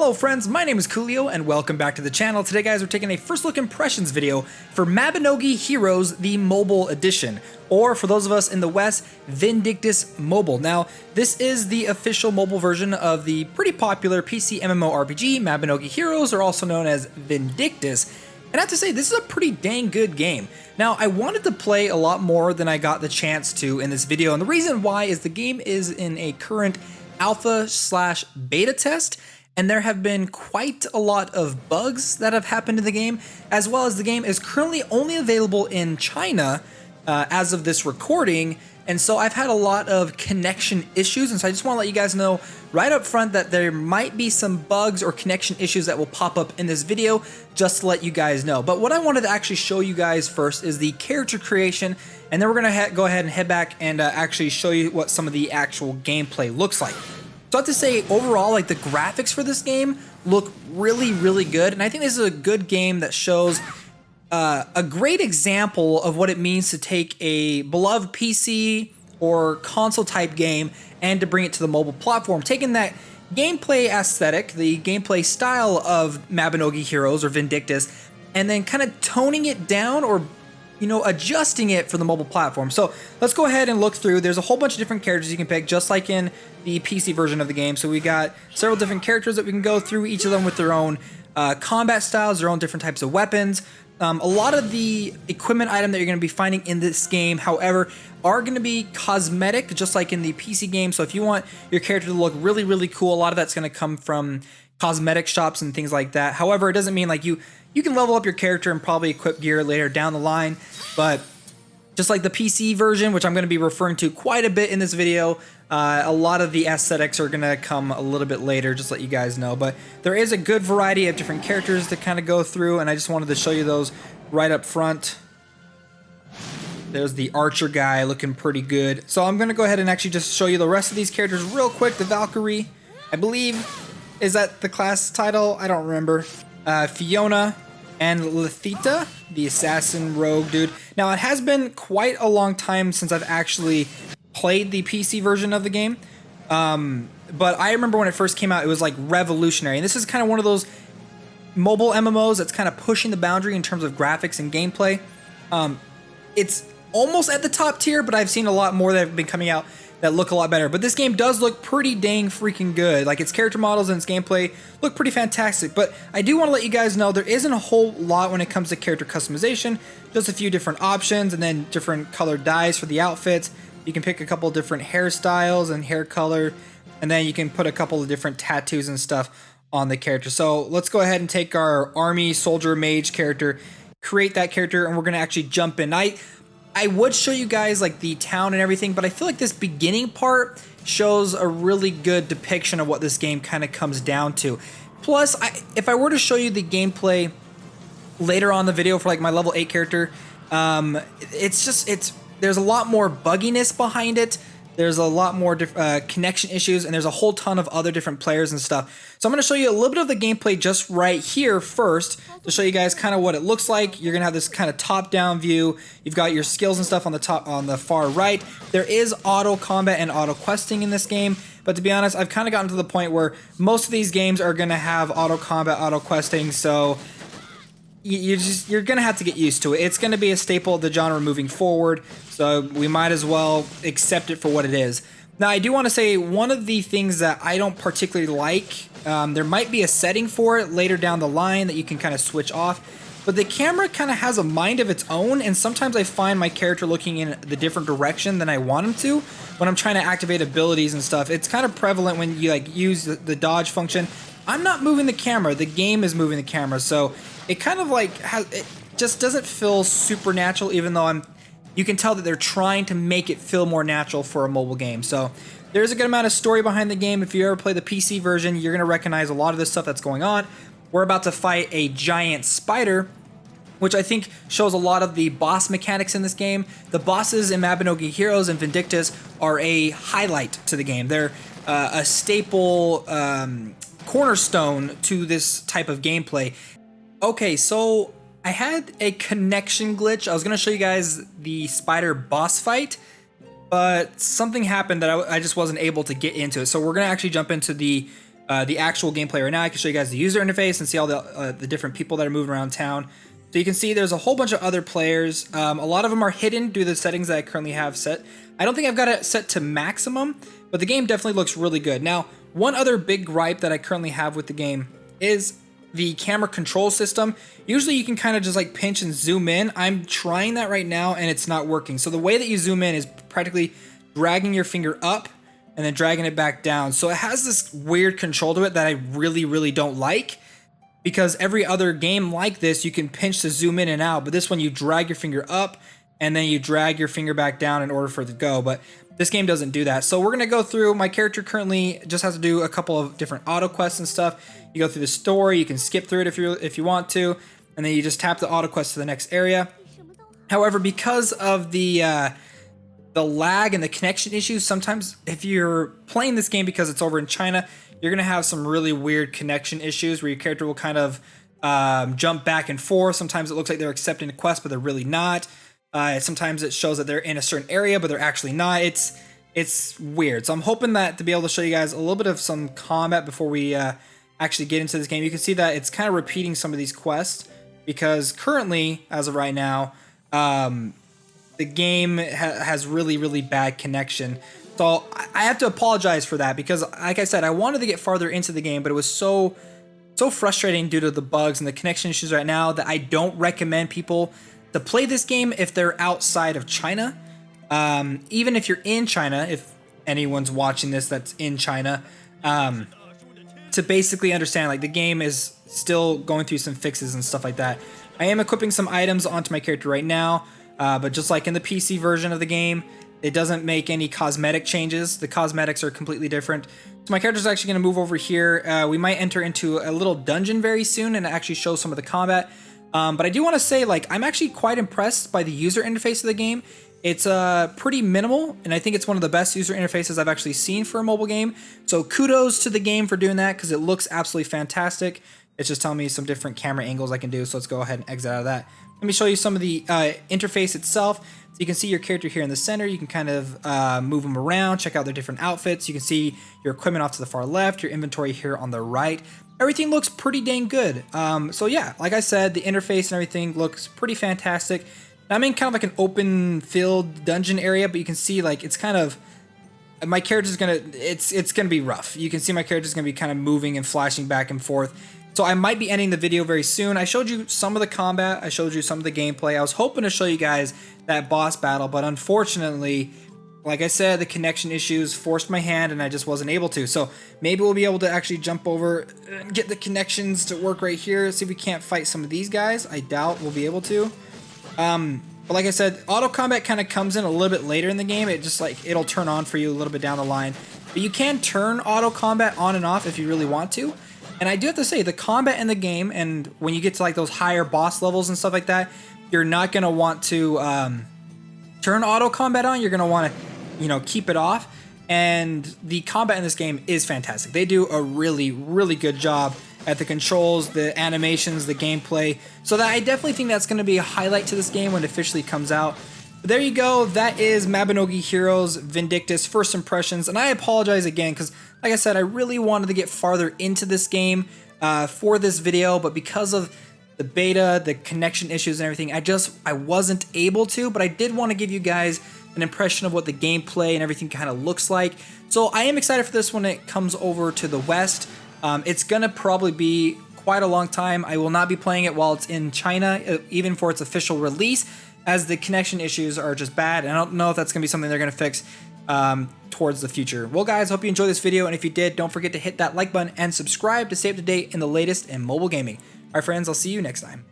Hello friends, my name is Koolio and welcome back to the channel. Today guys, we're taking a first look impressions video for Mabinogi Heroes, the mobile edition, or for those of us in the West, Vindictus Mobile. Now, this is the official mobile version of the pretty popular PC mmorpg, Mabinogi Heroes, or also known as Vindictus. And I have to say, this is a pretty dang good game. Now, I wanted to play a lot more than I got the chance to in this video, and the reason why is the game is in a current alpha/beta test, and there have been quite a lot of bugs that have happened in the game, as well as the game is currently only available in China as of this recording, and so I've had a lot of connection issues, and so I just want to let you guys know right up front that there might be some bugs or connection issues that will pop up in this video, just to let you guys know. But what I wanted to actually show you guys first is the character creation, and then we're going to go ahead and head back and actually show you what some of the actual gameplay looks like. So I have to say, overall, like the graphics for this game look really, really good, and I think this is a good game that shows a great example of what it means to take a beloved PC or console type game and to bring it to the mobile platform, taking that gameplay aesthetic, the gameplay style of Mabinogi Heroes or Vindictus, and then kind of toning it down or adjusting it for the mobile platform. So let's go ahead and look through. There's a whole bunch of different characters you can pick, just like in the PC version of the game. So we got several different characters that we can go through, each of them with their own combat styles, their own different types of weapons. A lot of the equipment item that you're going to be finding in this game, however, are going to be cosmetic, just like in the PC game. So if you want your character to look really, really cool, a lot of that's going to come from cosmetic shops and things like that. However, it doesn't mean like you can level up your character and probably equip gear later down the line, but just like the PC version, which I'm going to be referring to quite a bit in this video, a lot of the aesthetics are going to come a little bit later, just to let you guys know. But there is a good variety of different characters to kind of go through, and I just wanted to show you those right up front. There's the archer guy looking pretty good. So I'm going to go ahead and actually just show you the rest of these characters real quick. The Valkyrie, I believe, is that the class title? I don't remember. Fiona and Lethita, the assassin rogue dude. Now, it has been quite a long time since I've actually played the PC version of the game. But I remember when it first came out, it was like revolutionary. And this is kind of one of those mobile MMOs that's kind of pushing the boundary in terms of graphics and gameplay. It's almost at the top tier, but I've seen a lot more that have been coming out that look a lot better. But this game does look pretty dang freaking good. Like, its character models and its gameplay look pretty fantastic. But I do want to let you guys know there isn't a whole lot when it comes to character customization. Just a few different options and then different colored dyes for the outfits. You can pick a couple different hairstyles and hair color, and then you can put a couple of different tattoos and stuff on the character. So let's go ahead and take our army, soldier, mage character, create that character, and we're going to actually jump in. I would show you guys like the town and everything, but I feel like this beginning part shows a really good depiction of what this game kind of comes down to. Plus, if I were to show you the gameplay later on in the video for like my level 8 character, there's a lot more bugginess behind it. There's a lot more connection issues, and there's a whole ton of other different players and stuff. So I'm going to show you a little bit of the gameplay just right here first to show you guys kind of what it looks like. You're going to have this kind of top-down view. You've got your skills and stuff on the far right. There is auto combat and auto questing in this game, but to be honest, I've kind of gotten to the point where most of these games are going to have auto combat, auto questing, so you're gonna have to get used to it. It's gonna be a staple of the genre moving forward, so we might as well accept it for what it is. Now, I do want to say one of the things that I don't particularly like, there might be a setting for it later down the line that you can kind of switch off, but the camera kind of has a mind of its own, and sometimes I find my character looking in the different direction than I want him to when I'm trying to activate abilities and stuff. It's kind of prevalent when you like use the dodge function. I'm not moving the camera, the game is moving the camera, so it kind of like it just doesn't feel supernatural, even though you can tell that they're trying to make it feel more natural for a mobile game. So there's a good amount of story behind the game. If you ever play the PC version, you're going to recognize a lot of this stuff that's going on. We're about to fight a giant spider, which I think shows a lot of the boss mechanics in this game. The bosses in Mabinogi Heroes and Vindictus are a highlight to the game. They're a staple cornerstone to this type of gameplay. Okay, so I had a connection glitch. I was going to show you guys the spider boss fight, but something happened that I just wasn't able to get into it. So we're going to actually jump into the the actual gameplay right now. I can show you guys the user interface and see all the different people that are moving around town. So you can see there's a whole bunch of other players. A lot of them are hidden due to the settings that I currently have set. I don't think I've got it set to maximum, but the game definitely looks really good. Now, one other big gripe that I currently have with the game is the camera control system. Usually you can kind of just like pinch and zoom in. I'm trying that right now and it's not working. So the way that you zoom in is practically dragging your finger up and then dragging it back down. So it has this weird control to it that I really don't like, because every other game like this, you can pinch to zoom in and out, but this one you drag your finger up and then you drag your finger back down in order for it to go. But this game doesn't do that. So we're gonna go through, my character currently just has to do a couple of different auto quests and stuff. You go through the story, you can skip through it if you want to, and then you just tap the auto quest to the next area. However, because of the lag and the connection issues, sometimes if you're playing this game because it's over in China, you're gonna have some really weird connection issues where your character will kind of jump back and forth. Sometimes it looks like they're accepting a quest, but they're really not. Sometimes it shows that they're in a certain area, but they're actually not. It's weird. So I'm hoping that to be able to show you guys a little bit of some combat before we actually get into this game. You can see that it's kind of repeating some of these quests because currently, as of right now, the game has really bad connection. So I have to apologize for that because, like I said, I wanted to get farther into the game, but it was so frustrating due to the bugs and the connection issues right now that I don't recommend people to play this game if they're outside of China. Even if you're in China, if anyone's watching this that's in China, to basically understand, like, the game is still going through some fixes and stuff like that. I am equipping some items onto my character right now, but just like in the PC version of the game, it doesn't make any cosmetic changes. The cosmetics are completely different. So my character's actually going to move over here. We might enter into a little dungeon very soon and actually show some of the combat. But I do want to say, like, I'm actually quite impressed by the user interface of the game. It's pretty minimal, and I think it's one of the best user interfaces I've actually seen for a mobile game. So kudos to the game for doing that, because it looks absolutely fantastic. It's just telling me some different camera angles I can do, so let's go ahead and exit out of that. Let me show you some of the interface itself. So you can see your character here in the center. You can kind of move them around, check out their different outfits. You can see your equipment off to the far left, your inventory here on the right. Everything looks pretty dang good. So yeah, like I said, the interface and everything looks pretty fantastic. Now, I'm in kind of like an open field dungeon area, but you can see, like, it's kind of, my character's gonna, it's gonna be rough. You can see my character's gonna be kind of moving and flashing back and forth. So I might be ending the video very soon. I showed you some of the combat, I showed you some of the gameplay. I was hoping to show you guys that boss battle, but unfortunately, like I said, the connection issues forced my hand and I just wasn't able to. So maybe we'll be able to actually jump over and get the connections to work right here. See if we can't fight some of these guys. I doubt we'll be able to. But like I said, auto combat kind of comes in a little bit later in the game. It just, like, it'll turn on for you a little bit down the line. But you can turn auto combat on and off if you really want to. And I do have to say, the combat in the game, and when you get to, like, those higher boss levels and stuff like that, you're not going to want to turn auto combat on. You're going to want to, you know, keep it off. And the combat in this game is fantastic. They do a really good job at the controls, the animations, the gameplay. So that I definitely think that's going to be a highlight to this game when it officially comes out. But there you go. That is Mabinogi Heroes Vindictus first impressions. And I apologize again because, like I said, I really wanted to get farther into this game for this video, but because of the beta, the connection issues and everything, I wasn't able to. But I did want to give you guys an impression of what the gameplay and everything kind of looks like. So I am excited for this when it comes over to the West. It's gonna probably be quite a long time. I will not be playing it while it's in China, even for its official release, as the connection issues are just bad. And I don't know if that's gonna be something they're gonna fix towards the future. Well, guys, hope you enjoyed this video, and if you did, don't forget to hit that like button and subscribe to stay up to date in the latest in mobile gaming. All right, friends, I'll see you next time.